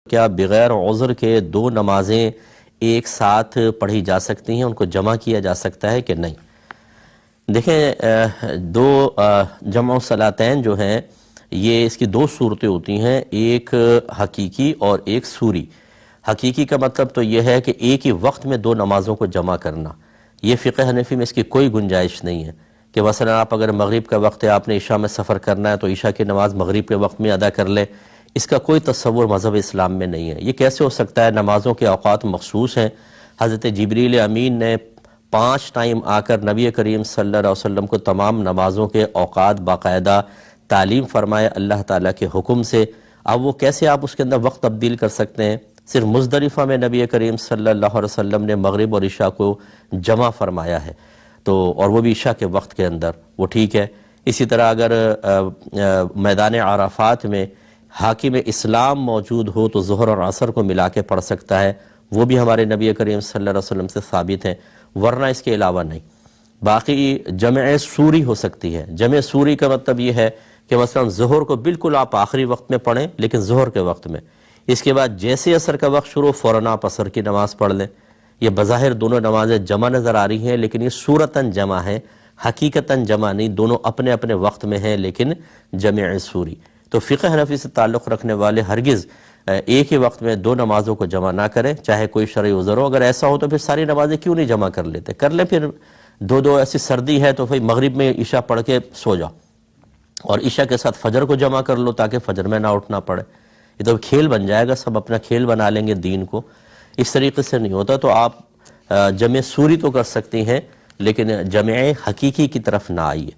کیا بغیر عذر کے دو نمازیں ایک ساتھ پڑھی جا سکتی ہیں، ان کو جمع کیا جا سکتا ہے کہ نہیں؟ دیکھیں، دو جمع صلاتین جو ہیں یہ اس کی دو صورتیں ہوتی ہیں، ایک حقیقی اور ایک صوری۔ حقیقی کا مطلب تو یہ ہے کہ ایک ہی وقت میں دو نمازوں کو جمع کرنا، یہ فقہ حنفی میں اس کی کوئی گنجائش نہیں ہے کہ مثلا آپ اگر مغرب کا وقت ہے، آپ نے عشاء میں سفر کرنا ہے تو عشاء کی نماز مغرب کے وقت میں ادا کر لیں، اس کا کوئی تصور مذہب اسلام میں نہیں ہے۔ یہ کیسے ہو سکتا ہے؟ نمازوں کے اوقات مخصوص ہیں، حضرت جبریل امین نے 5 ٹائم آ کر نبی کریم صلی اللہ علیہ وسلم کو تمام نمازوں کے اوقات باقاعدہ تعلیم فرمائے اللہ تعالیٰ کے حکم سے۔ اب وہ کیسے آپ اس کے اندر وقت تبدیل کر سکتے ہیں؟ صرف مزدلفہ میں نبی کریم صلی اللہ علیہ وسلم نے مغرب اور عشاء کو جمع فرمایا ہے، تو اور وہ بھی عشاء کے وقت کے اندر، وہ ٹھیک ہے۔ اسی طرح اگر میدان عرفات میں حاکم اسلام موجود ہو تو ظہر اور عصر کو ملا کے پڑھ سکتا ہے، وہ بھی ہمارے نبی کریم صلی اللہ علیہ وسلم سے ثابت ہیں، ورنہ اس کے علاوہ نہیں۔ باقی جمع سوری ہو سکتی ہے۔ جمع سوری کا مطلب یہ ہے کہ مثلا ظہر کو بالکل آپ آخری وقت میں پڑھیں، لیکن ظہر کے وقت میں، اس کے بعد جیسے عصر کا وقت شروع فوراً آپ عصر کی نماز پڑھ لیں۔ یہ بظاہر دونوں نمازیں جمع نظر آ رہی ہیں، لیکن یہ صورتاً جمع ہے، حقیقتاً جمع نہیں، دونوں اپنے اپنے وقت میں ہیں لیکن جمع سوری۔ تو فقہ حنفی سے تعلق رکھنے والے ہرگز ایک ہی وقت میں دو نمازوں کو جمع نہ کریں، چاہے کوئی شرعی عذر ہو۔ اگر ایسا ہو تو پھر ساری نمازیں کیوں نہیں جمع کر لیتے؟ کر لیں پھر دو ایسی سردی ہے تو پھر مغرب میں عشاء پڑھ کے سو جاؤ اور عشاء کے ساتھ فجر کو جمع کر لو تاکہ فجر میں نہ اٹھنا پڑے۔ یہ تو کھیل بن جائے گا، سب اپنا کھیل بنا لیں گے دین کو، اس طریقے سے نہیں ہوتا۔ تو آپ جمع سوری تو کر سکتی ہیں لیکن جمع حقیقی کی طرف نہ آئیے۔